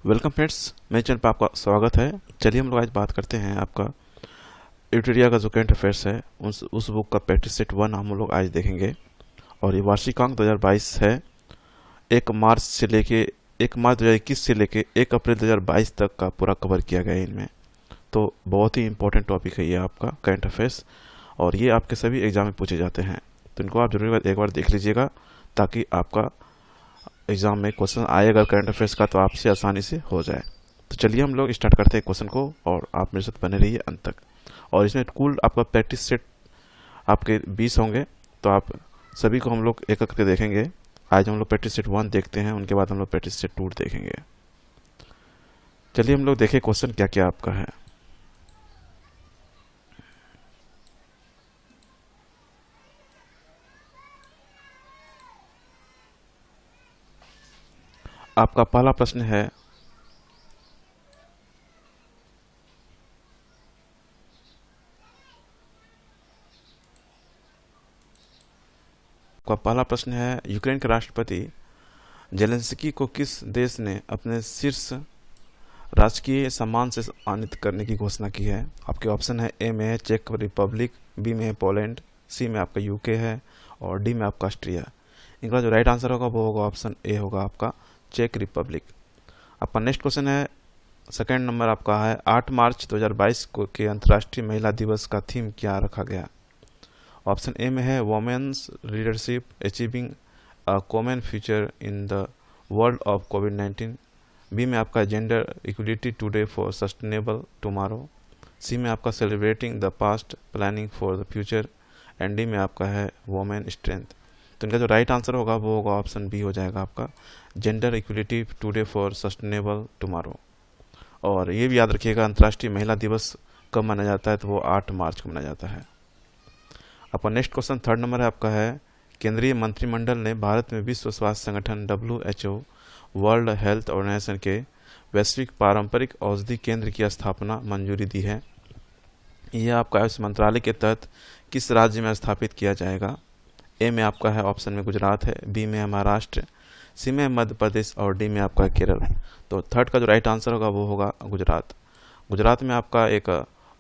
Welcome friends, मेरे channel पर आपका स्वागत है। चलिए हम लोग आज बात करते हैं आपका यूटेरिया का जो करंट अफेयर्स है उस बुक का प्रैक्टिस सेट 1 हम लोग आज देखेंगे। और ये वार्षिकांक 2022 है। 1 मार्च से लेके 1 मार्च 2021 से लेके 1 अप्रैल 2022 तक का पूरा कवर किया गया है इनमें। तो बहुत ही इंपॉर्टेंट टॉपिक है ये आपका करंट अफेयर्स, और ये आपके सभी एग्जाम में पूछे जाते हैं। तो इनको आप जरूर एक बार देख लीजिएगा ताकि आपका एग्जाम में क्वेश्चन आएगा करंट अफेयर्स का तो आपसे आसानी से हो जाए। तो चलिए हम लोग स्टार्ट करते हैं क्वेश्चन को, और आप मेरे साथ बने रहिए अंत तक। और इसमें कुल आपका प्रैक्टिस सेट आपके 20 होंगे, तो आप सभी को हम लोग एक एक करके देखेंगे। आज हम लोग प्रैक्टिस सेट 1 देखते हैं, उनके बाद हम लोग प्रैक्टिस सेट 2 देखेंगे। चलिए हम लोग देखें क्वेश्चन क्या क्या आपका है। आपका पहला प्रश्न है, यूक्रेन के राष्ट्रपति जेलेंस्की को किस देश ने अपने शीर्ष राजकीय सम्मान से सम्मानित करने की घोषणा की है। आपके ऑप्शन है, ए में है चेक रिपब्लिक, बी में है पोलैंड, सी में आपका यूके है, और डी में आपका ऑस्ट्रिया। इनका जो राइट आंसर होगा वो होगा ऑप्शन ए होगा आपका चेक रिपब्लिक। आपका नेक्स्ट क्वेश्चन है, सेकेंड नंबर आपका है, 8 मार्च 2022 को के अंतर्राष्ट्रीय महिला दिवस का थीम क्या रखा गया। ऑप्शन ए में है women's leadership achieving a common future in the world of कोविड-19, बी में आपका gender equality today for sustainable tomorrow, C में आपका celebrating the past planning for the future, and D में आपका है वोमेन स्ट्रेंथ। तो इनका जो राइट आंसर होगा वो होगा ऑप्शन बी हो जाएगा आपका gender equality today for sustainable tomorrow. और ये भी याद रखिएगा, अंतर्राष्ट्रीय महिला दिवस कब मनाया जाता है, तो वो 8 मार्च को मनाया जाता है। आपका नेक्स्ट क्वेश्चन थर्ड नंबर है आपका है, केंद्रीय मंत्रिमंडल ने भारत में विश्व स्वास्थ्य संगठन WHO वर्ल्ड हेल्थ ऑर्गेनाइजेशन के वैश्विक पारंपरिक औषधि केंद्र की स्थापना मंजूरी दी है। यह आपका आयुष मंत्रालय के तहत किस राज्य में स्थापित किया जाएगा। ए में आपका है ऑप्शन में गुजरात है, बी में है महाराष्ट्र, सी में मध्य प्रदेश, और डी में आपका केरल। तो थर्ड का जो राइट आंसर होगा वो होगा गुजरात। गुजरात में आपका एक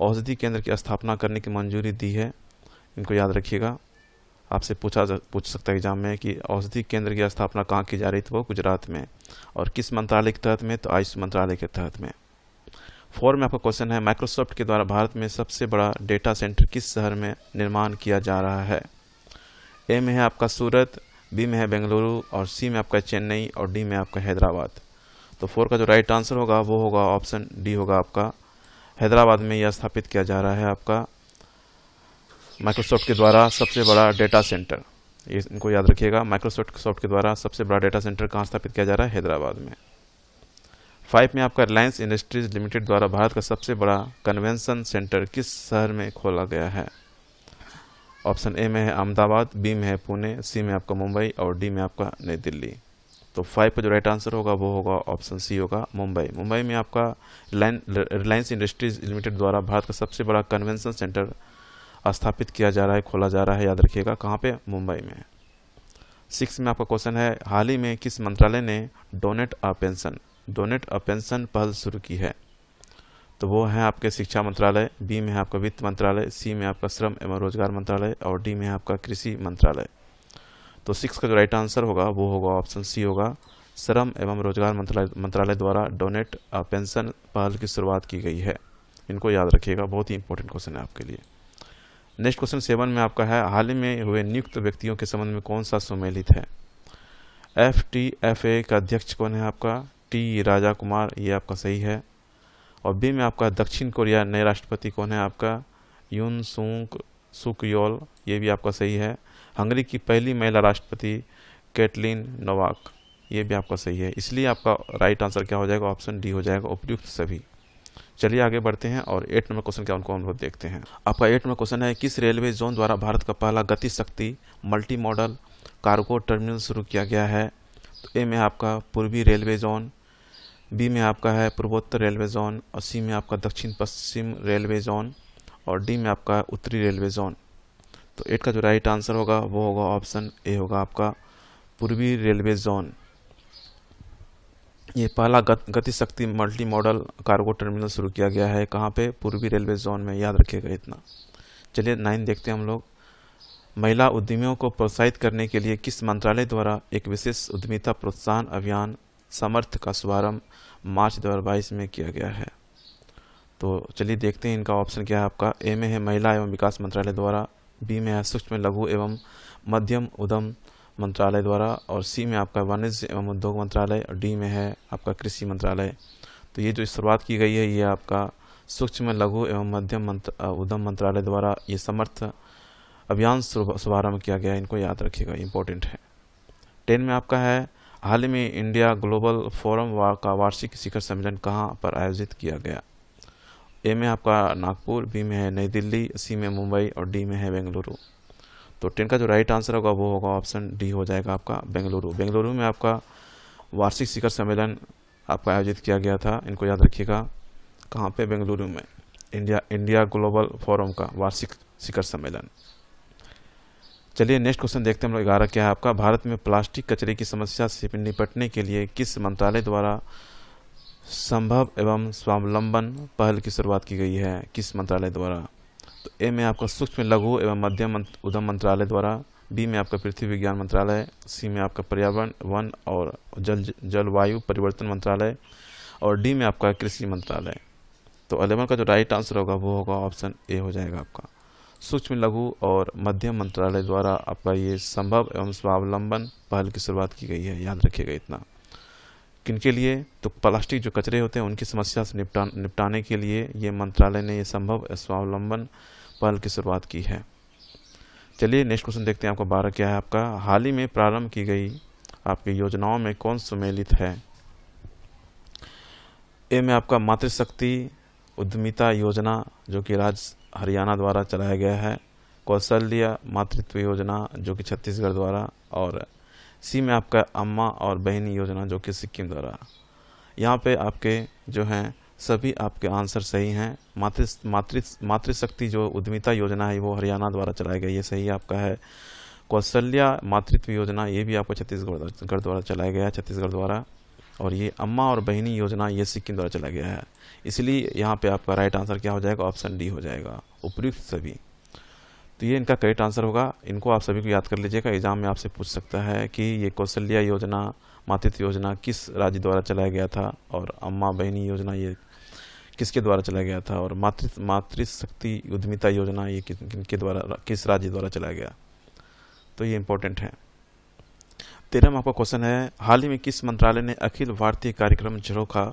औषधि केंद्र की स्थापना करने की मंजूरी दी है। इनको याद रखिएगा, आपसे पूछ सकता है एग्जाम में कि औषधि केंद्र की स्थापना कहाँ की जा रही थी, वो गुजरात में, और किस मंत्रालय के तहत में, तो आयुष मंत्रालय के तहत में। 4 में आपका क्वेश्चन है, माइक्रोसॉफ्ट के द्वारा भारत में सबसे बड़ा डेटा सेंटर किस शहर में निर्माण किया जा रहा है। ए में है आपका सूरत, बी में है बेंगलुरु, और सी में आपका चेन्नई, और डी में आपका हैदराबाद। तो 4 का जो राइट आंसर होगा वो होगा ऑप्शन डी होगा आपका हैदराबाद में यह स्थापित किया जा रहा है आपका माइक्रोसॉफ्ट के द्वारा सबसे बड़ा डेटा सेंटर। ये इनको याद रखिएगा, माइक्रोसॉफ्ट के द्वारा सबसे बड़ा डेटा सेंटर कहाँ स्थापित किया जा रहा है, हैदराबाद में। 5 में आपका रिलायंस इंडस्ट्रीज लिमिटेड द्वारा भारत का सबसे बड़ा कन्वेंशन सेंटर किस शहर में खोला गया है। ऑप्शन ए में है अहमदाबाद, बी में है पुणे, सी में आपका मुंबई, और डी में आपका नई दिल्ली। तो 5 का जो राइट आंसर होगा वो होगा ऑप्शन सी होगा मुंबई। मुंबई में आपका रिलायंस इंडस्ट्रीज लिमिटेड द्वारा भारत का सबसे बड़ा कन्वेंशन सेंटर स्थापित किया जा रहा है, खोला जा रहा है, याद रखिएगा कहाँ पे, मुंबई में। 6 में आपका क्वेश्चन है, हाल ही में किस मंत्रालय ने डोनेट अ पेंशन पहल शुरू की है। तो वो है आपके शिक्षा मंत्रालय, बी में है आपका वित्त मंत्रालय, सी में आपका श्रम एवं रोजगार मंत्रालय, और डी में है आपका कृषि मंत्रालय। तो 6 का जो राइट आंसर होगा वो होगा ऑप्शन सी होगा श्रम एवं रोजगार मंत्रालय द्वारा डोनेट अ पेंशन पहल की शुरुआत की गई है। इनको याद रखिएगा, बहुत ही इंपॉर्टेंट क्वेश्चन है आपके लिए। नेक्स्ट क्वेश्चन 7 में आपका है, हाल ही में हुए नियुक्त व्यक्तियों के संबंध में कौन सा सुमेलित है। FTFA का अध्यक्ष कौन है आपका, टी राजा कुमार, ये आपका सही है। और बी में आपका दक्षिण कोरिया नए राष्ट्रपति कौन है आपका, यून सुक योल, ये भी आपका सही है। हंगरी की पहली महिला राष्ट्रपति कैटलिन नोवाक, ये भी आपका सही है। इसलिए आपका राइट आंसर क्या हो जाएगा, ऑप्शन डी हो जाएगा उपयुक्त सभी। चलिए आगे बढ़ते हैं और 8 नंबर क्वेश्चन क्या उनको हम लोग देखते हैं। आपका 8 नंबर क्वेश्चन है, किस रेलवे जोन द्वारा भारत का पहला गति शक्ति मल्टी मॉडल कार्गो टर्मिनल शुरू किया गया है। तो ए में आपका पूर्वी रेलवे जोन, बी में आपका है पूर्वोत्तर रेलवे जोन, और सी में आपका दक्षिण पश्चिम रेलवे जोन, और डी में आपका उत्तरी रेलवे जोन। तो 8 का जो राइट आंसर होगा वो होगा ऑप्शन ए होगा आपका पूर्वी रेलवे जोन। ये पहला गति शक्ति मल्टी मॉडल कार्गो टर्मिनल शुरू किया गया है। कहाँ पे? पूर्वी रेलवे जोन में, याद रखिएगा इतना। चलिए 9 देखते हैं हम लोग। महिला उद्यमियों को प्रोत्साहित करने के लिए किस मंत्रालय द्वारा एक विशेष उद्यमिता प्रोत्साहन अभियान समर्थ का शुभारंभ मार्च 2022 में किया गया है? तो चलिए देखते हैं इनका ऑप्शन क्या है आपका। ए में है महिला एवं विकास मंत्रालय द्वारा, बी में है सूक्ष्म लघु एवं मध्यम उद्यम मंत्रालय द्वारा, और सी में आपका वाणिज्य एवं उद्योग मंत्रालय, और डी में है आपका कृषि मंत्रालय। तो ये जो शुरुआत की गई है ये आपका सूक्ष्म लघु एवं मध्यम उद्यम मंत्रालय द्वारा ये समर्थ अभियान शुभारंभ किया गया है। इनको याद रखिएगा, इंपॉर्टेंट है। 10 में आपका है हाल ही में इंडिया ग्लोबल फोरम का वार्षिक शिखर सम्मेलन कहाँ पर आयोजित किया गया? ए में आपका नागपुर, बी में है नई दिल्ली, सी में मुंबई, और डी में है बेंगलुरु। तो 10 का जो राइट आंसर होगा वो होगा ऑप्शन डी हो जाएगा आपका बेंगलुरु। बेंगलुरु में आपका वार्षिक शिखर सम्मेलन आपका आयोजित किया गया था। इनको याद रखिएगा, कहाँ पे? बेंगलुरु में इंडिया ग्लोबल फोरम का वार्षिक शिखर सम्मेलन। चलिए नेक्स्ट क्वेश्चन देखते हैं हम लोग। 11 क्या है आपका? भारत में प्लास्टिक कचरे की समस्या से निपटने के लिए किस मंत्रालय द्वारा संभव एवं स्वावलंबन पहल की शुरुआत की गई है? किस मंत्रालय द्वारा? तो ए में आपका सूक्ष्म लघु एवं मध्यम उद्यम मंत्रालय द्वारा, बी में आपका पृथ्वी विज्ञान मंत्रालय, सी में आपका पर्यावरण वन और जलवायु परिवर्तन मंत्रालय, और डी में आपका कृषि मंत्रालय। तो 11 का जो राइट आंसर होगा वो होगा ऑप्शन ए हो जाएगा आपका सूक्ष्म लघु और मध्यम मंत्रालय द्वारा आपका ये संभव एवं स्वावलंबन पहल की शुरुआत की गई है। याद रखिएगा इतना। किनके लिए? तो प्लास्टिक जो कचरे होते हैं उनकी समस्या से निपटाने के लिए ये मंत्रालय ने ये संभव स्वावलंबन पहल की शुरुआत की है। चलिए नेक्स्ट क्वेश्चन देखते हैं आपका। 12 क्या है आपका? हाल ही में प्रारंभ की गई आपकी योजनाओं में कौन सुमेलित है? ए में आपका मातृशक्ति उद्यमिता योजना जो कि राज्य हरियाणा द्वारा चलाया गया है, कौशल्य मातृत्व योजना जो कि छत्तीसगढ़ द्वारा, और सी में आपका अम्मा और बहनी योजना जो कि सिक्किम द्वारा। यहाँ पे आपके जो हैं सभी आपके आंसर सही हैं। मातृशक्ति जो उद्यमिता योजना है वो हरियाणा द्वारा चलाया गया, ये सही आपका है। कौशल्या मातृत्व योजना ये भी आपको छत्तीसगढ़ द्वारा चलाया गया है, छत्तीसगढ़ द्वारा। और ये अम्मा और बहनी योजना ये सिक्किम द्वारा चलाया गया है। इसलिए यहाँ पे आपका राइट आंसर क्या हो जाएगा? ऑप्शन डी हो जाएगा, उपयुक्त सभी। तो ये इनका करेक्ट आंसर होगा। इनको आप सभी को याद कर लीजिएगा, एग्जाम में आपसे पूछ सकता है कि ये कौशल्या योजना मातृत्व योजना किस राज्य द्वारा चलाया गया था, और अम्मा बहनी योजना ये किसके द्वारा चलाया गया था, और मातृशक्ति उद्यमिता योजना ये किनके द्वारा, किस राज्य द्वारा चलाया गया। तो ये इंपॉर्टेंट है। 13वां आपका क्वेश्चन है हाल ही में किस मंत्रालय ने अखिल भारतीय कार्यक्रम झरोखा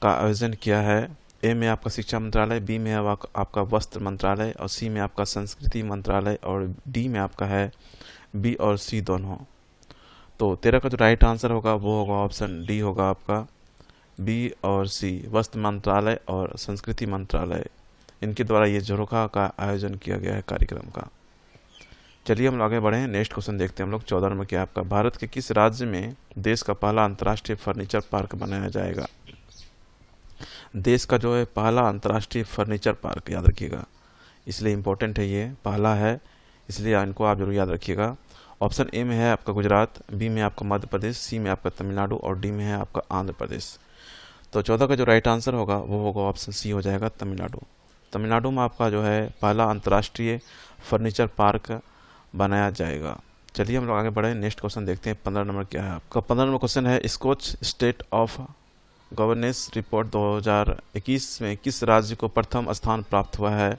का आयोजन किया है? ए में आपका शिक्षा मंत्रालय, बी में आपका वस्त्र मंत्रालय, और सी में आपका संस्कृति मंत्रालय, और डी में आपका है बी और सी दोनों। तो 13 का जो राइट आंसर होगा वो होगा ऑप्शन डी होगा आपका बी और सी, वस्त्र मंत्रालय और संस्कृति मंत्रालय, इनके द्वारा ये झरोखा का आयोजन किया गया है कार्यक्रम का। चलिए हम आगे बढ़े हैं। नेक्स्ट क्वेश्चन देखते हैं हम लोग। 14 में क्या आपका? भारत के किस राज्य में देश का पहला अंतर्राष्ट्रीय फर्नीचर पार्क बनाया जाएगा? देश का जो है पहला अंतर्राष्ट्रीय फर्नीचर पार्क, याद रखिएगा, इसलिए इम्पोर्टेंट है, ये पहला है, इसलिए इनको आप जरूर याद रखिएगा। ऑप्शन ए में है आपका गुजरात, बी में आपका मध्य प्रदेश, सी में आपका तमिलनाडु, और डी में है आपका आंध्र प्रदेश। तो 14 का जो राइट आंसर होगा वो होगा ऑप्शन सी हो जाएगा, तमिलनाडु। तमिलनाडु में आपका जो है पहला अंतर्राष्ट्रीय फर्नीचर पार्क बनाया जाएगा। चलिए हम लोग आगे बढ़े। नेक्स्ट क्वेश्चन देखते हैं। 15 नंबर क्या है आपका? 15 नंबर क्वेश्चन है Scotch state of governance report 2021 में किस राज्य को प्रथम स्थान प्राप्त हुआ है?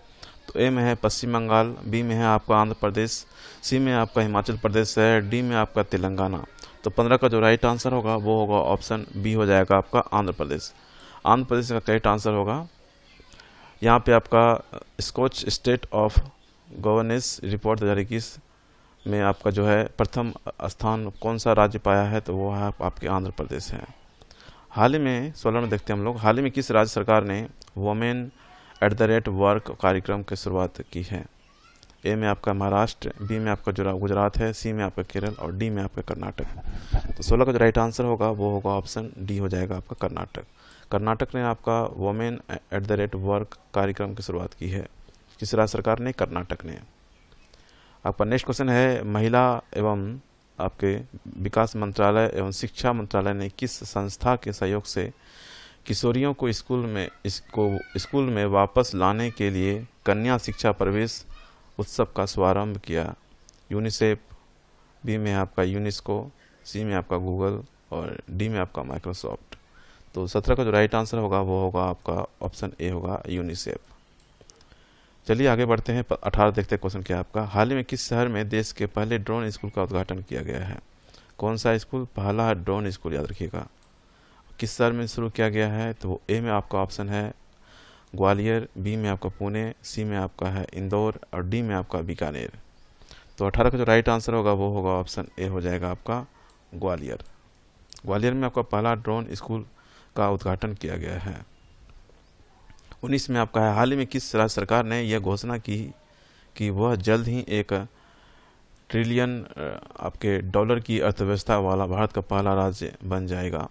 तो ए में है पश्चिम बंगाल, बी में है आपका आंध्र प्रदेश, सी में आपका हिमाचल प्रदेश है, डी में आपका तेलंगाना। तो 15 का जो राइट आंसर होगा वो होगा ऑप्शन बी हो जाएगा आपका आंध्र प्रदेश। आंध्र प्रदेश का करेक्ट आंसर होगा। यहाँ पे आपका Skoch state of governance report 2021 में आपका जो है प्रथम स्थान कौन सा राज्य पाया है? तो वो है आपके आंध्र प्रदेश है। हाल ही में 16 में देखते हैं हम लोग। हाल ही में किस राज्य सरकार ने वोमेन @ वर्क कार्यक्रम की शुरुआत की है? ए में आपका महाराष्ट्र, बी में आपका गुजरात है, सी में आपका केरल, और डी में आपका कर्नाटक। तो 16 का जो राइट आंसर होगा वो होगा ऑप्शन डी हो जाएगा आपका कर्नाटक। कर्नाटक ने आपका वोमेन @ वर्क कार्यक्रम की शुरुआत की है। किस राज्य सरकार ने? कर्नाटक ने। आपका नेक्स्ट क्वेश्चन है महिला एवं आपके विकास मंत्रालय एवं शिक्षा मंत्रालय ने किस संस्था के सहयोग से किशोरियों को स्कूल में वापस लाने के लिए कन्या शिक्षा प्रवेश उत्सव का शुभारंभ किया? यूनिसेफ, बी में आपका यूनेस्को, सी में आपका गूगल और डी में आपका माइक्रोसॉफ्ट। तो 17 का जो राइट आंसर होगा वो होगा आपका ऑप्शन ए होगा यूनिसेफ। चलिए आगे बढ़ते हैं। 18 देखते हैं क्वेश्चन क्या आपका। हाल ही में किस शहर में देश के पहले ड्रोन स्कूल का उद्घाटन किया गया है? कौन सा स्कूल? पहला ड्रोन स्कूल, याद रखिएगा। किस शहर में शुरू किया गया है? तो ए में आपका ऑप्शन है ग्वालियर, बी में आपका पुणे, सी में आपका है इंदौर और डी में आपका बीकानेर। तो 18 का जो राइट आंसर होगा वो होगा ऑप्शन ए हो जाएगा आपका ग्वालियर। ग्वालियर में आपका पहला ड्रोन स्कूल का उद्घाटन किया गया है। 19 में आपका है हाल ही में किस राज्य सरकार ने यह घोषणा की कि वह जल्द ही $1 ट्रिलियन आपके डॉलर की अर्थव्यवस्था वाला भारत का पहला राज्य बन जाएगा?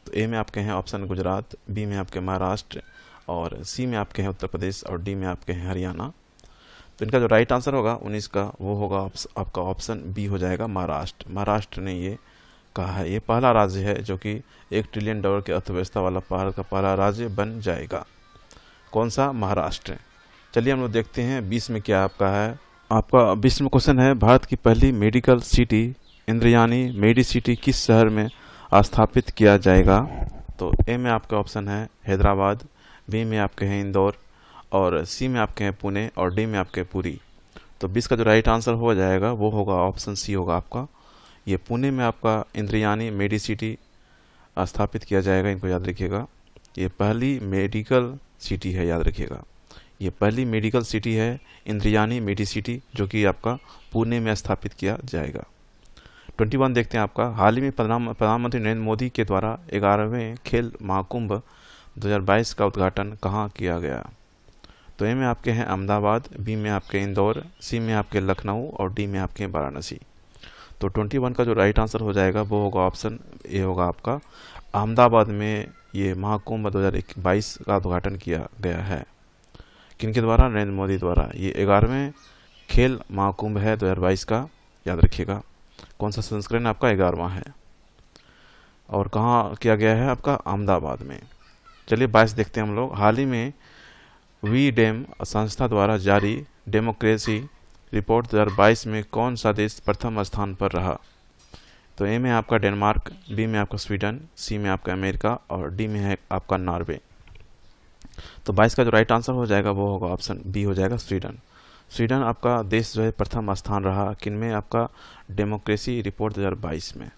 तो ए में आपके हैं ऑप्शन गुजरात, बी में आपके महाराष्ट्र और सी में आपके हैं उत्तर प्रदेश और डी में आपके हैं हरियाणा। तो इनका जो राइट आंसर होगा 19 का वो होगा आपका ऑप्शन बी हो जाएगा महाराष्ट्र। महाराष्ट्र ने ये कहा है, ये पहला राज्य है जो कि $1 ट्रिलियन की अर्थव्यवस्था वाला भारत का पहला राज्य बन जाएगा। कौन सा? महाराष्ट्र। चलिए हम लोग देखते हैं 20 में क्या आपका है। आपका 20 में क्वेश्चन है भारत की पहली मेडिकल सिटी इंद्रयानी मेडिसिटी किस शहर में स्थापित किया जाएगा? तो ए में आपका ऑप्शन है हैदराबाद, बी में आपके हैं इंदौर और सी में आपके हैं पुणे और डी में आपके पुरी। तो 20 का जो राइट आंसर हो जाएगा वो होगा ऑप्शन सी होगा आपका, ये पुणे में आपका इंद्रयानी मेडिसिटी स्थापित किया जाएगा। इनको याद रखिएगा, ये पहली मेडिकल सिटी है, याद रखिएगा ये पहली मेडिकल सिटी है इंद्रयानी मेडिसिटी जो कि आपका पुणे में स्थापित किया जाएगा। 21 देखते हैं आपका हाल ही में प्रधानमंत्री नरेंद्र मोदी के द्वारा 11वें खेल महाकुंभ 2022 का उद्घाटन कहाँ किया गया? तो ए में आपके हैं अहमदाबाद, बी में आपके इंदौर, सी में आपके लखनऊ और डी में आपके वाराणसी। तो 21 का जो राइट आंसर हो जाएगा वो होगा ऑप्शन ए होगा आपका, अहमदाबाद में ये महाकुंभ 2022 का उद्घाटन किया गया है। किनके द्वारा? नरेंद्र मोदी द्वारा। ये 11वें खेल महाकुंभ है 2022 का, याद रखिएगा। कौन सा संस्करण आपका? 11वां है और कहाँ किया गया है? आपका अहमदाबाद में। चलिए 22 देखते हैं हम लोग। हाल ही में वी-डेम संस्था द्वारा जारी डेमोक्रेसी रिपोर्ट 2022 में कौन सा देश प्रथम स्थान पर रहा? तो ए में आपका डेनमार्क, बी में आपका स्वीडन, सी में आपका अमेरिका और डी में है आपका नॉर्वे। तो 22 का जो राइट आंसर हो जाएगा वो होगा ऑप्शन बी हो जाएगा स्वीडन। स्वीडन आपका देश जो है प्रथम स्थान रहा किनमें? आपका डेमोक्रेसी रिपोर्ट 2022 में।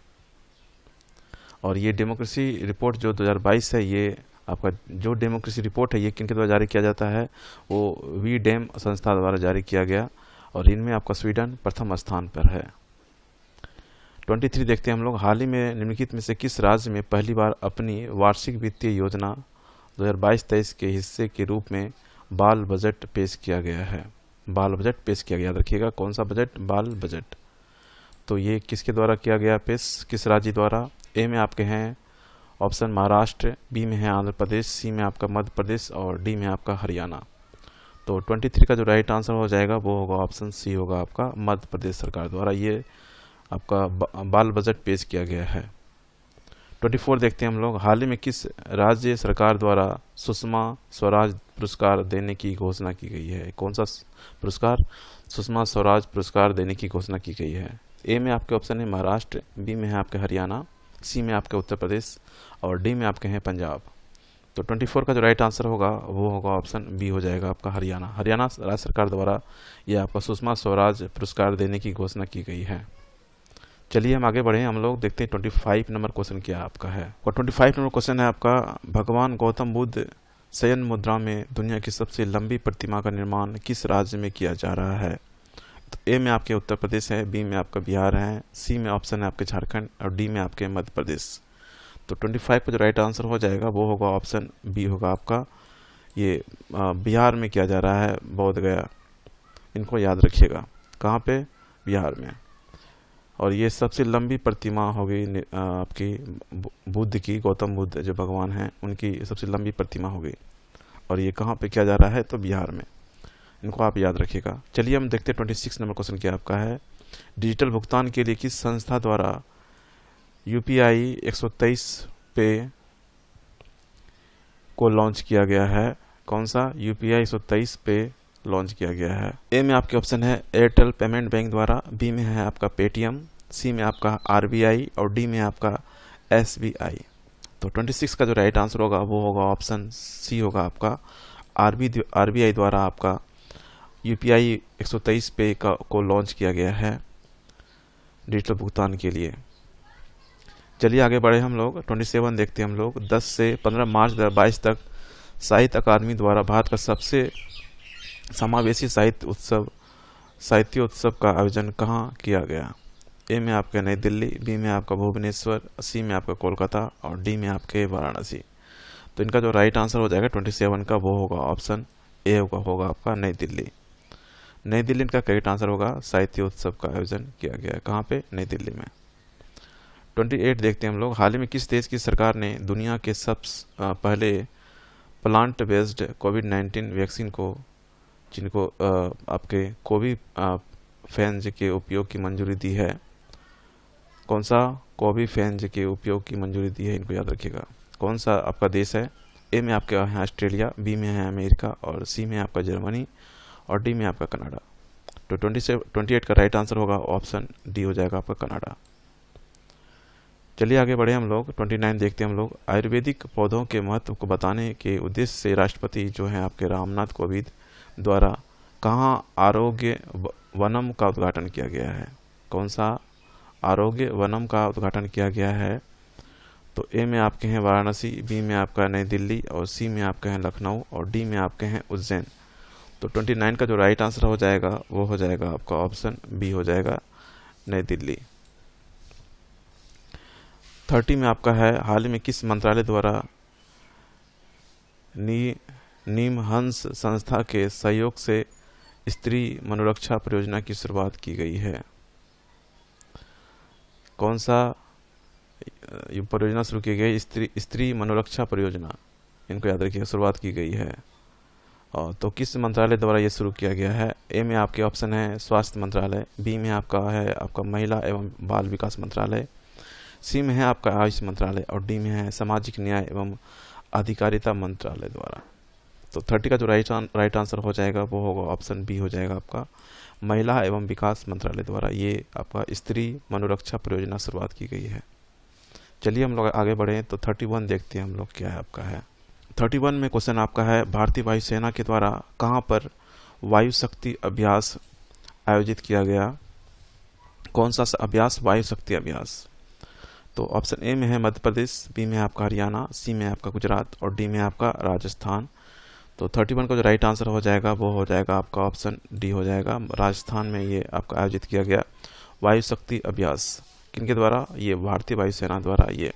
और ये डेमोक्रेसी रिपोर्ट जो 2022 है, ये आपका जो डेमोक्रेसी रिपोर्ट है ये किनके द्वारा जारी किया जाता है? वो वी-डेम संस्था द्वारा जारी किया गया और इनमें आपका स्वीडन प्रथम स्थान पर है। 23 देखते हैं हम लोग। हाल ही में निम्नलिखित में से किस राज्य में पहली बार अपनी वार्षिक वित्तीय योजना 2022-23 के हिस्से के रूप में बाल बजट पेश किया गया है? बाल बजट पेश किया गया, याद रखिएगा। कौन सा बजट? बाल बजट। तो ये किसके द्वारा किया गया पेश, किस राज्य द्वारा? ए में आपके हैं ऑप्शन महाराष्ट्र, बी में है आंध्र प्रदेश, सी में आपका मध्य प्रदेश और डी में आपका हरियाणा। तो 23 का जो राइट आंसर हो जाएगा वो होगा ऑप्शन सी होगा आपका, मध्य प्रदेश सरकार द्वारा ये आपका बाल बजट पेश किया गया है। 24 देखते हैं हम लोग। हाल ही में किस राज्य सरकार द्वारा सुषमा स्वराज पुरस्कार देने की घोषणा की गई है? कौन सा पुरस्कार? सुषमा स्वराज पुरस्कार देने की घोषणा की गई है। ए में आपके ऑप्शन है महाराष्ट्र, बी में है आपके हरियाणा, सी में आपके उत्तर प्रदेश और डी में आपके हैं पंजाब। तो 24 का जो राइट आंसर होगा वो होगा ऑप्शन बी हो जाएगा आपका हरियाणा। हरियाणा राज्य सरकार द्वारा ये आपका सुषमा स्वराज पुरस्कार देने की घोषणा की गई है। चलिए हम आगे बढ़े, हम लोग देखते हैं 25 नंबर क्वेश्चन क्या आपका है। और 25 नंबर क्वेश्चन है आपका, भगवान गौतम बुद्ध शयन मुद्रा में दुनिया की सबसे लंबी प्रतिमा का निर्माण किस राज्य में किया जा रहा है? तो ए में आपके उत्तर प्रदेश है, बी में आपका बिहार है, सी में ऑप्शन है आपके झारखंड और डी में आपके मध्य प्रदेश। तो 25 का जो राइट आंसर हो जाएगा वो होगा ऑप्शन बी होगा आपका, ये बिहार में किया जा रहा है, बोध गया। इनको याद रखिएगा, कहाँ पे? बिहार में। और ये सबसे लंबी प्रतिमा होगी आपकी बुद्ध की, गौतम बुद्ध जो भगवान हैं उनकी सबसे लंबी प्रतिमा होगी और ये कहाँ पे किया जा रहा है? तो बिहार में। इनको आप याद रखिएगा। चलिए हम देखते हैं 26 नंबर क्वेश्चन क्या आपका है। डिजिटल भुगतान के लिए किस संस्था द्वारा यूपीआई 123 पे को लॉन्च किया गया है? कौन सा? यूपीआई 123 पे लॉन्च किया गया है। ए में आपके ऑप्शन है एयरटेल पेमेंट बैंक द्वारा, बी में है आपका पेटीएम, सी में आपका आरबीआई और डी में आपका एसबीआई। तो 26 का जो राइट आंसर होगा वो होगा ऑप्शन सी होगा आपका आरबीआई द्वारा आपका यूपीआई 123 पे को लॉन्च किया गया है डिजिटल भुगतान के लिए। चलिए आगे बढ़े हम लोग। 27 देखते हैं हम लोग। 10 से 15 मार्च 2022 तक साहित्य अकादमी द्वारा भारत का सबसे समावेशी साहित्य उत्सव का आयोजन कहाँ किया गया? ए में आपका नई दिल्ली, बी में आपका भुवनेश्वर, सी में आपका कोलकाता और डी में आपके वाराणसी। तो इनका जो राइट आंसर हो जाएगा 27 का वो होगा ऑप्शन ए होगा आपका नई दिल्ली। नई दिल्ली इनका करेक्ट आंसर होगा। साहित्य उत्सव का आयोजन किया गया है कहाँ पे? नई दिल्ली में। 28 देखते हैं हम लोग। हाल ही में किस देश की सरकार ने दुनिया के सबसे पहले प्लांट बेस्ड कोविड-19 वैक्सीन को जिनको आपके कोविफेंज के उपयोग की मंजूरी दी है? कौन सा कोविफेंज के उपयोग की मंजूरी दी है? इनको याद रखिएगा। कौन सा आपका देश है? ए में आपके है ऑस्ट्रेलिया, बी में है अमेरिका और सी में आपका जर्मनी और डी में आपका कनाडा। तो 28 का राइट आंसर होगा ऑप्शन डी हो जाएगा आपका कनाडा। चलिए आगे बढ़े हम लोग। 29 देखते हैं हम लोग। आयुर्वेदिक पौधों के महत्व को बताने के उद्देश्य से राष्ट्रपति जो हैं आपके रामनाथ कोविंद द्वारा कहाँ आरोग्य वनम का उद्घाटन किया गया है? कौन सा आरोग्य वनम का उद्घाटन किया गया है? तो ए में आपके हैं वाराणसी, बी में आपका नई दिल्ली और सी में आपके हैं लखनऊ और डी में आपके हैं उज्जैन। तो 29 का जो राइट आंसर हो जाएगा वो हो जाएगा आपका ऑप्शन बी हो जाएगा नई दिल्ली। 30 में आपका है हाल ही में किस मंत्रालय द्वारा निमहंस संस्था के सहयोग से स्त्री मनोरक्षा परियोजना की शुरुआत की गई है? कौन सा परियोजना शुरू की गई? स्त्री मनोरक्षा परियोजना, इनको याद रखिए, शुरुआत की गई है। और तो किस मंत्रालय द्वारा ये शुरू किया गया है? ए में आपके ऑप्शन है स्वास्थ्य मंत्रालय, बी में आपका है आपका महिला एवं बाल विकास मंत्रालय, सी में है आपका आयुष मंत्रालय और डी में है सामाजिक न्याय एवं अधिकारिता मंत्रालय द्वारा। तो 30 का जो राइट आंसर हो जाएगा वो होगा ऑप्शन बी हो जाएगा आपका महिला एवं विकास मंत्रालय द्वारा ये आपका स्त्री मनोरक्षा परियोजना शुरुआत की गई है। चलिए हम लोग आगे बढ़े तो 31 देखते हैं हम लोग क्या है आपका है। 31 में क्वेश्चन आपका है भारतीय वायुसेना के द्वारा कहाँ पर वायु शक्ति अभ्यास आयोजित किया गया? कौन सा अभ्यास? वायु शक्ति अभ्यास। तो ऑप्शन ए में है मध्य प्रदेश, बी में आपका हरियाणा, सी में आपका गुजरात और डी में आपका राजस्थान। तो 31 का जो राइट आंसर हो जाएगा वो हो जाएगा आपका ऑप्शन डी हो जाएगा। राजस्थान में ये आपका आयोजित किया गया वायु शक्ति अभ्यास। किनके द्वारा? ये भारतीय वायुसेना द्वारा ये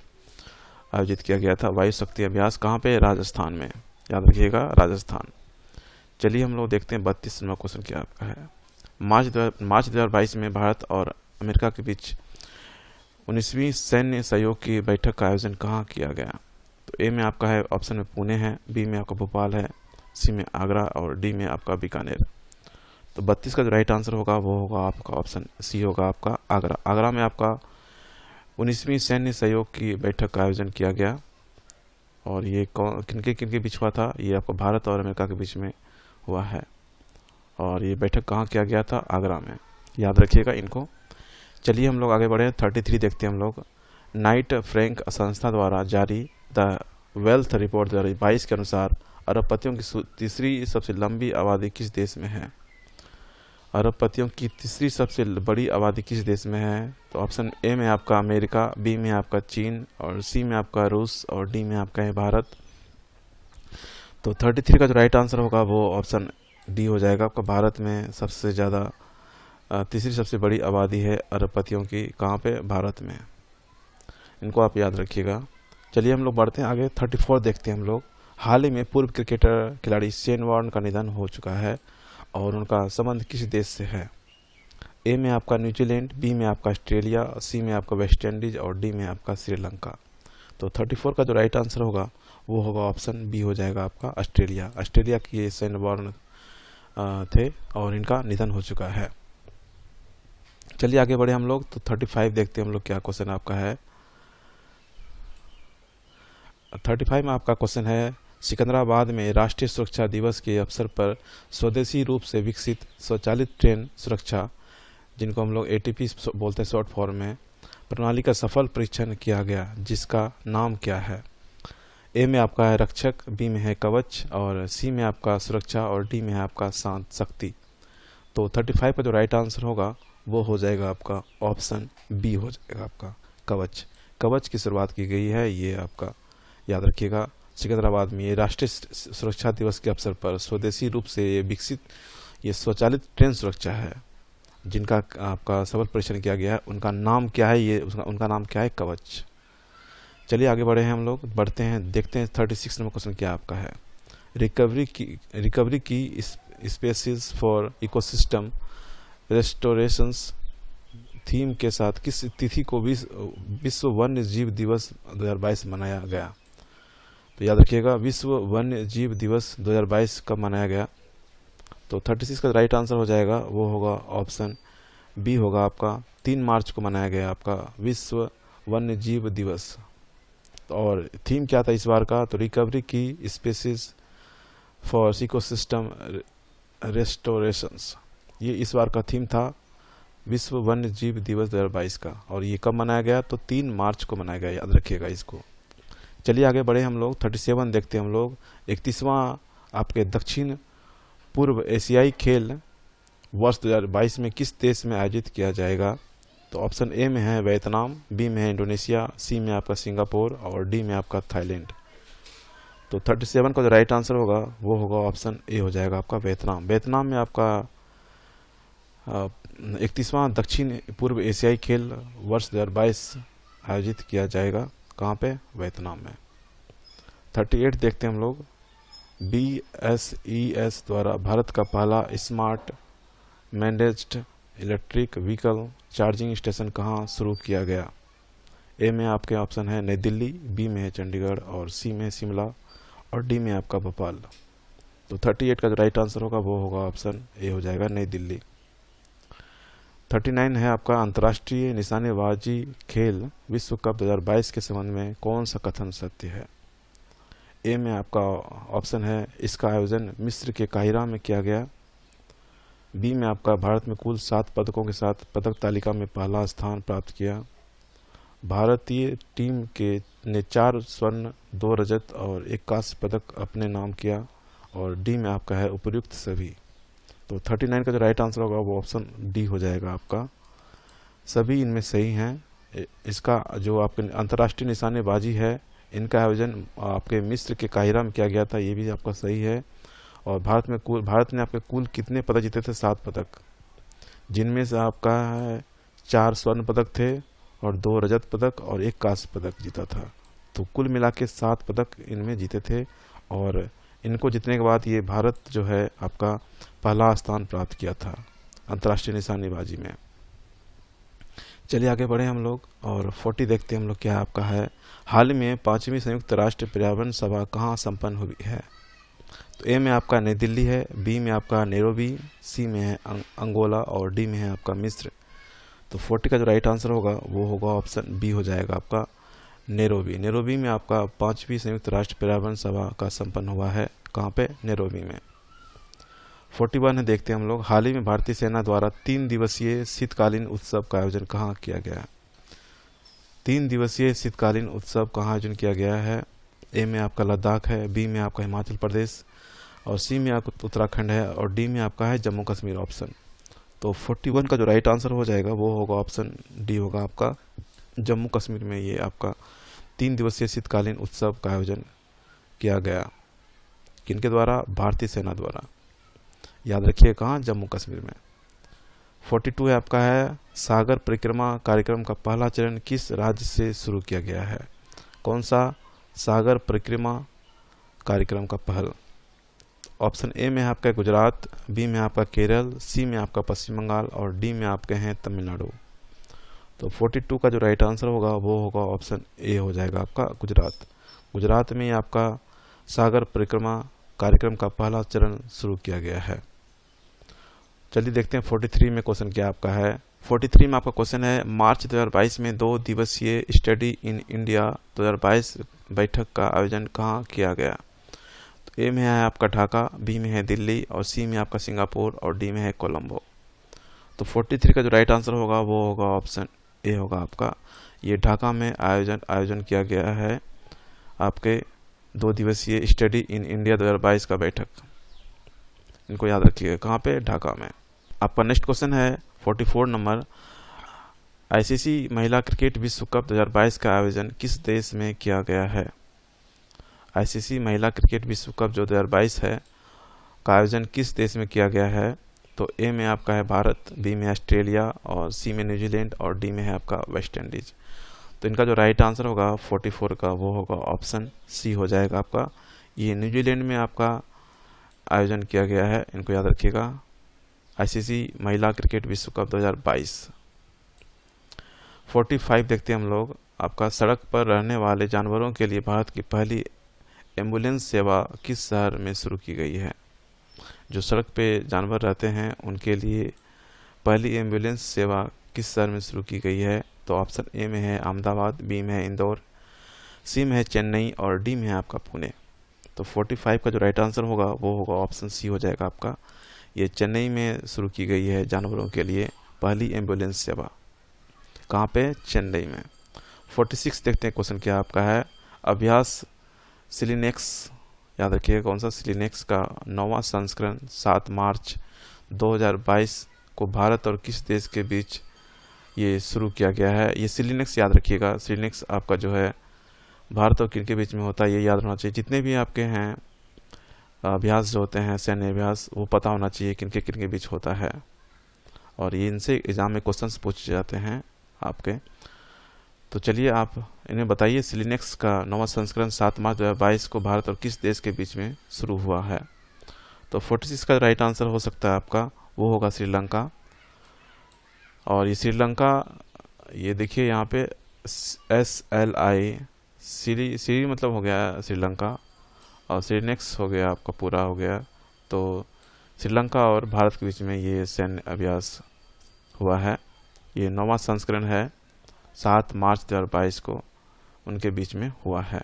आयोजित किया गया था वायु शक्ति अभ्यास। कहाँ पे? राजस्थान में, याद रखिएगा राजस्थान। चलिए हम लोग देखते हैं 32वां क्वेश्चन क्या आपका है। मार्च 2022 में भारत और अमेरिका के बीच 19वीं सैन्य सहयोग की बैठक का आयोजन कहाँ किया गया? तो ए में आपका है ऑप्शन में पुणे है, बी में आपका भोपाल है, सी में आगरा और डी में आपका बीकानेर। तो 32 का जो राइट आंसर होगा वो होगा आपका ऑप्शन सी होगा आपका आगरा। आगरा में आपका 19वीं सैन्य सहयोग की बैठक का आयोजन किया गया और ये किनके बीच हुआ था? ये आपको भारत और अमेरिका के बीच में हुआ है और ये बैठक कहाँ किया गया था? आगरा में, याद रखिएगा इनको। चलिए हम लोग आगे बढ़े। 33 देखते हैं हम लोग। नाइट फ्रैंक संस्था द्वारा जारी द वेल्थ रिपोर्ट 2022 के अनुसार अरबपतियों की तीसरी सबसे लंबी आबादी किस देश में है? अरबपतियों की तीसरी सबसे बड़ी आबादी किस देश में है? तो ऑप्शन ए में आपका अमेरिका, बी में आपका चीन और सी में आपका रूस और डी में आपका है भारत। तो 33 का जो राइट आंसर होगा वो ऑप्शन डी हो जाएगा आपका। भारत में सबसे ज़्यादा तीसरी सबसे बड़ी आबादी है अरबपतियों की। कहाँ पे? भारत में। इनको आप याद रखिएगा। चलिए हम लोग बढ़ते हैं आगे। 34 देखते हैं हम लोग। हाल ही में पूर्व क्रिकेटर खिलाड़ी शेन वॉर्न का निधन हो चुका है और उनका संबंध किस देश से है? ए में आपका न्यूजीलैंड, बी में आपका ऑस्ट्रेलिया, सी में आपका वेस्ट इंडीज और डी में आपका श्रीलंका। तो 34 का जो राइट आंसर होगा वो होगा ऑप्शन बी हो जाएगा आपका ऑस्ट्रेलिया। ऑस्ट्रेलिया की ये शेन वॉर्न थे और इनका निधन हो चुका है। चलिए आगे बढ़े हम लोग, तो 35 देखते हैं हम लोग क्या क्वेश्चन आपका है। 35 में आपका क्वेश्चन है, सिकंदराबाद में राष्ट्रीय सुरक्षा दिवस के अवसर पर स्वदेशी रूप से विकसित स्वचालित ट्रेन सुरक्षा, जिनको हम लोग ATP बोलते हैं शॉर्ट फॉर्म में, प्रणाली का सफल परीक्षण किया गया, जिसका नाम क्या है। ए में आपका है रक्षक, बी में है कवच, और सी में आपका सुरक्षा, और डी में है आपका शांत शक्ति। तो 35 का जो राइट आंसर होगा वो हो जाएगा आपका ऑप्शन बी हो जाएगा आपका कवच। कवच की शुरुआत की गई है, ये आपका याद रखिएगा। सिकंदराबाद में ये राष्ट्रीय सुरक्षा दिवस के अवसर पर स्वदेशी रूप से ये विकसित ये स्वचालित ट्रेन सुरक्षा है, जिनका आपका सफल परीक्षण किया गया है। उनका नाम क्या है, ये उनका नाम क्या है, कवच। चलिए आगे बढ़े हैं हम लोग, बढ़ते हैं, देखते हैं 36 नंबर क्वेश्चन क्या आपका है। रिकवरी की स्पेसीज फॉर इकोसिस्टम रेस्टोरेशंस थीम के साथ किस तिथि को विश्व वन्य जीव दिवस 2022 मनाया गया। तो याद रखिएगा, विश्व वन्य जीव दिवस 2022 कब मनाया गया। तो 36 का राइट आंसर हो जाएगा, वो होगा ऑप्शन बी होगा आपका 3 मार्च को मनाया गया आपका विश्व वन्य जीव दिवस। और थीम क्या था इस बार का, तो रिकवरी की स्पेसीज फॉर इकोसिस्टम रेस्टोरेशंस, ये इस बार का थीम था विश्व वन्य जीव दिवस 2022 का। और ये कब मनाया गया, तो 3 मार्च को मनाया गया, याद रखिएगा इसको। चलिए आगे बढ़े हम लोग, 37 देखते हैं हम लोग। 31वां आपके दक्षिण पूर्व एशियाई खेल वर्ष 2022 में किस देश में आयोजित किया जाएगा। तो ऑप्शन ए में है वियतनाम, बी में है इंडोनेशिया, सी में आपका सिंगापुर, और डी में आपका थाईलैंड। तो 37 का जो राइट आंसर होगा वो होगा ऑप्शन ए हो जाएगा आपका वियतनाम। वियतनाम में आपका 31वां दक्षिण पूर्व एशियाई खेल वर्ष 2022 आयोजित किया जाएगा, कहाँ पे, वियतनाम में। 38 देखते हैं हम लोग। BSES द्वारा भारत का पहला smart managed electric vehicle charging station कहाँ शुरू किया गया। ए में आपके ऑप्शन है नई दिल्ली, बी में है चंडीगढ़, और सी में शिमला, और डी में आपका भोपाल। तो 38 का जो राइट आंसर होगा वो होगा ऑप्शन ए हो जाएगा नई दिल्ली। 39 है आपका अंतर्राष्ट्रीय निशानेबाजी खेल विश्व कप 2022 के संबंध में कौन सा कथन सत्य है। ए में आपका ऑप्शन है इसका आयोजन मिस्र के काहिरा में किया गया, बी में आपका भारत में कुल 7 पदकों के साथ पदक तालिका में पहला स्थान प्राप्त किया, भारतीय टीम के ने 4 स्वर्ण 2 रजत और 1 कांस्य पदक अपने नाम किया, और डी में आपका है उपयुक्त सभी। तो 39 का जो राइट आंसर होगा वो ऑप्शन डी हो जाएगा आपका, सभी इनमें सही हैं। इसका जो आपके अंतर्राष्ट्रीय निशानेबाजी है, इनका आयोजन आपके मिस्र के काहिरा में किया गया था, ये भी आपका सही है। और भारत ने आपके कुल कितने पदक जीते थे, 7 पदक, जिनमें से आपका 4 स्वर्ण पदक थे और 2 रजत पदक और 1 कांस्य पदक जीता था। तो कुल मिला के 7 पदक इनमें जीते थे, और इनको जीतने के बाद ये भारत जो है आपका पहला स्थान प्राप्त किया था अंतर्राष्ट्रीय निशानेबाजी में। चलिए आगे बढ़े हम लोग, और 40 देखते हैं हम लोग क्या आपका है। हाल में 5वीं संयुक्त राष्ट्र पर्यावरण सभा कहाँ संपन्न हुई है। तो ए में आपका नई दिल्ली है, बी में आपका नैरोबी, सी में है अंगोला, और डी में है आपका मिस्र। तो 40 का जो राइट आंसर होगा वो होगा ऑप्शन बी हो जाएगा आपका नैरोबी। नैरोबी में आपका 5वीं संयुक्त राष्ट्र पर्यावरण सभा का संपन्न हुआ है, कहाँ पे, नैरोबी में। 41 है देखते हैं हम लोग। हाल ही में भारतीय सेना द्वारा 3 दिवसीय शीतकालीन उत्सव का आयोजन कहाँ किया गया। 3 दिवसीय शीतकालीन उत्सव कहाँ आयोजन किया गया है। ए में आपका लद्दाख है, बी में आपका हिमाचल प्रदेश, और सी में आपका उत्तराखंड है, और डी में आपका है जम्मू कश्मीर ऑप्शन। तो 41 का जो राइट आंसर हो जाएगा वो होगा ऑप्शन डी होगा आपका जम्मू कश्मीर में। ये आपका 3 दिवसीय शीतकालीन उत्सव का आयोजन किया गया, किनके द्वारा, भारतीय सेना द्वारा। याद रखिए कहाँ, जम्मू कश्मीर में। 42 है आपका है सागर परिक्रमा कार्यक्रम का पहला चरण किस राज्य से शुरू किया गया है। कौन सा सागर परिक्रमा कार्यक्रम का पहल। ऑप्शन ए में आपका गुजरात, बी में आपका केरल, सी में आपका पश्चिम बंगाल, और डी में आपके हैं तमिलनाडु। तो 42 का जो राइट आंसर होगा वो होगा ऑप्शन ए हो जाएगा आपका गुजरात। गुजरात में आपका सागर परिक्रमा कार्यक्रम का पहला चरण शुरू किया गया है। चलिए देखते हैं 43 में क्वेश्चन क्या आपका है। 43 में आपका क्वेश्चन है, मार्च 2022 में 2 दिवसीय स्टडी इन इंडिया 2022 बैठक का आयोजन कहाँ किया गया? तो ए में है आपका ढाका, बी में है दिल्ली, और सी में आपका सिंगापुर, और डी में है कोलंबो। तो 43 का जो राइट आंसर होगा वो होगा ऑप्शन ए होगा आपका। ये ढाका में आयोजन किया गया है आपके 2 दिवसीय स्टडी इन इंडिया 2022 का बैठक। इनको याद रखिएगा, कहाँ पे? ढाका में। आपका नेक्स्ट क्वेश्चन है 44 नंबर, आईसीसी महिला क्रिकेट विश्व कप 2022 का आयोजन किस देश में किया गया है? आईसीसी महिला क्रिकेट विश्व कप जो 2022 है का आयोजन किस देश में किया गया है? तो ए में आपका है भारत, बी में ऑस्ट्रेलिया, और सी में न्यूजीलैंड, और डी में है आपका वेस्ट इंडीज। तो इनका जो राइट आंसर होगा 44 का वो होगा ऑप्शन सी हो जाएगा आपका। ये न्यूजीलैंड में आपका आयोजन किया गया है, इनको याद रखिएगा, आईसीसी महिला क्रिकेट विश्व कप 2022। 45 देखते हैं हम लोग, आपका सड़क पर रहने वाले जानवरों के लिए भारत की पहली एम्बुलेंस सेवा किस शहर में शुरू की गई है? जो सड़क पे जानवर रहते हैं उनके लिए पहली एम्बुलेंस सेवा किस शहर में शुरू की गई है? तो ऑप्शन ए में है अहमदाबाद, बी में है इंदौर, सी में है चेन्नई, और डी में है आपका पुणे। तो 45 का जो राइट आंसर होगा वो होगा ऑप्शन सी हो जाएगा आपका। ये चेन्नई में शुरू की गई है जानवरों के लिए पहली एम्बुलेंस सेवा। कहाँ पे? चेन्नई में। 46 देखते हैं क्वेश्चन क्या आपका है, अभ्यास सिलिनेक्स, याद रखिएगा कौन सा? सिलिनेक्स का 9वां संस्करण 7 मार्च 2022 को भारत और किस देश के बीच ये शुरू किया गया है? ये सिलिनेक्स याद रखिएगा, सिलिनेक्स आपका जो है भारत और किन के बीच में होता है ये याद होना चाहिए। जितने भी आपके हैं अभ्यास जो होते हैं सैन्य अभ्यास, वो पता होना चाहिए किन के बीच होता है, और ये इनसे एग्जाम में क्वेश्चंस पूछे जाते हैं आपके। तो चलिए आप इन्हें बताइए, सिलिनेक्स का 9वां संस्करण 7 मार्च 2022 को भारत और किस देश के बीच में शुरू हुआ है? तो 46 का राइट आंसर हो सकता है आपका वो होगा श्रीलंका। और ये श्रीलंका, ये देखिए यहाँ पे SLI, सीरी मतलब हो गया श्रीलंका, और सिलिनेक्स हो गया आपका पूरा हो गया। तो श्रीलंका और भारत के बीच में ये सैन्य अभ्यास हुआ है। ये 9वां संस्करण है, 7 मार्च 2022 को उनके बीच में हुआ है।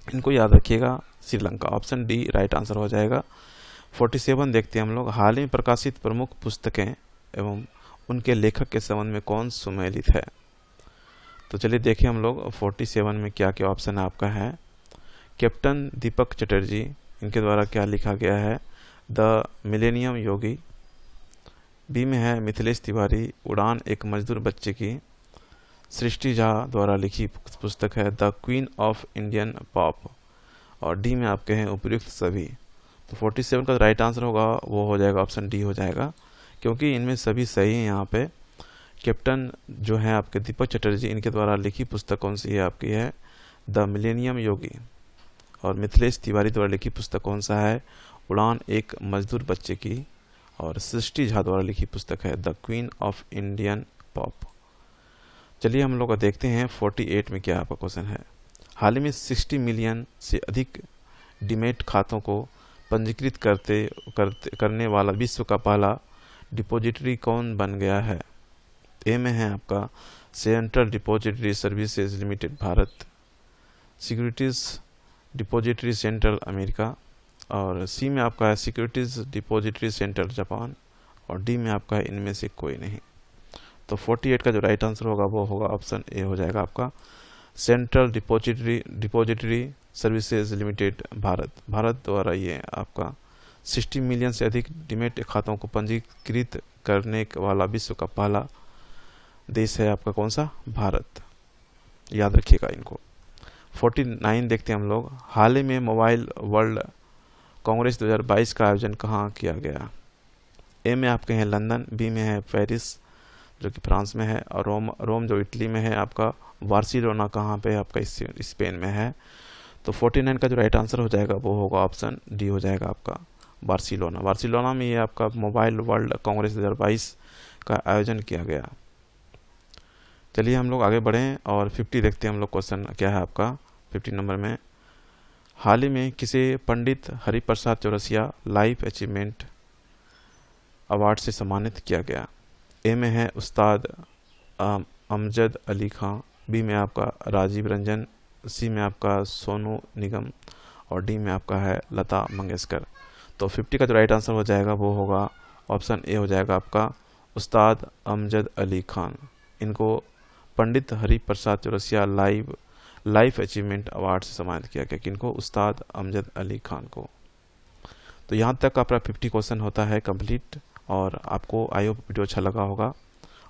इनको याद रखिएगा, Sri Lanka. Option D right answer हो जाएगा। 47 देखते हैं हम लोग, हाल ही में प्रकाशित प्रमुख पुस्तकें एवं उनके लेखक के संबंध में कौन सुमेलित है? तो चलिए देखें हम लोग 47 में क्या क्या ऑप्शन आपका है। कैप्टन दीपक चटर्जी, इनके द्वारा क्या लिखा गया है? The millennium Yogi. बी में है मिथिलेश तिवारी, उड़ान एक मजदूर बच्चे की। सृष्टि झा द्वारा लिखी पुस्तक है the queen of Indian pop, और डी में आपके हैं उपयुक्त सभी। तो 47 का राइट आंसर होगा वो हो जाएगा ऑप्शन डी हो जाएगा, क्योंकि इनमें सभी सही हैं। यहाँ पे कैप्टन जो है आपके दीपक चटर्जी, इनके द्वारा लिखी पुस्तक कौन सी है आपकी? है द मिलेनियम योगी। और मिथिलेश तिवारी द्वारा लिखी पुस्तक कौन सा है? उड़ान एक मजदूर बच्चे की। और सृष्टि झा द्वारा लिखी पुस्तक है the queen of Indian pop. चलिए हम लोग देखते हैं 48 में क्या आपका क्वेश्चन है। हाल ही में 60 मिलियन से अधिक डीमैट खातों को पंजीकृत करने वाला विश्व का पहला डिपॉजिटरी कौन बन गया है? ए में है आपका central depository services limited Bharat, securities depository centre America, और सी में आपका है सिक्योरिटीज डिपॉजिटरी सेंटर जापान, और डी में आपका है इनमें से कोई नहीं। तो 48 का जो राइट आंसर होगा वो होगा ऑप्शन ए हो जाएगा आपका, central depository services limited Bharat द्वारा ये आपका 60 मिलियन से अधिक डीमैट खातों को पंजीकृत करने वाला विश्व का पहला देश है आपका कौन सा? भारत। याद रखिएगा इनको। 49 देखते हैं हम लोग, हाल ही में मोबाइल वर्ल्ड कांग्रेस 2022 का आयोजन कहाँ किया गया? ए में आपके हैं लंदन, बी में है पेरिस जो कि फ्रांस में है, और रोम जो इटली में है, आपका बार्सिलोना कहाँ पे आपका स्पेन में है। तो 49 का जो राइट आंसर हो जाएगा वो होगा ऑप्शन डी हो जाएगा आपका, बार्सिलोना में ये आपका मोबाइल वर्ल्ड कांग्रेस 2022 का आयोजन किया गया। चलिए हम लोग आगे बढ़ें और 50 देखते हैं हम लोग क्वेश्चन क्या है आपका 50 नंबर में। हाल ही में किसे Pandit Hariprasad Chaurasia life achievement award से सम्मानित किया गया? ए में है उस्ताद अमजद अली खां, बी में आपका राजीव रंजन, सी में आपका सोनू निगम और डी में आपका है लता मंगेशकर। तो 50 का जो राइट आंसर हो जाएगा वो होगा ऑप्शन ए हो जाएगा आपका उस्ताद अमजद अली खान। इनको Pandit Hariprasad Chaurasia life achievement award से सम्मानित किया गया, किनको? उस्ताद अमजद अली खान को। तो यहाँ तक आपका 50 क्वेश्चन होता है कंप्लीट, और आपको आई होप वीडियो अच्छा लगा होगा,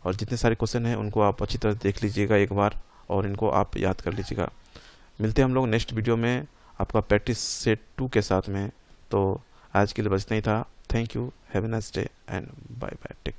और जितने सारे क्वेश्चन हैं उनको आप अच्छी तरह देख लीजिएगा एक बार, और इनको आप याद कर लीजिएगा। मिलते हैं हम लोग नेक्स्ट वीडियो में आपका प्रैक्टिस सेट 2 के साथ में। तो आज के लिए बस इतना ही था। Thank you, have a nice day and bye bye, take.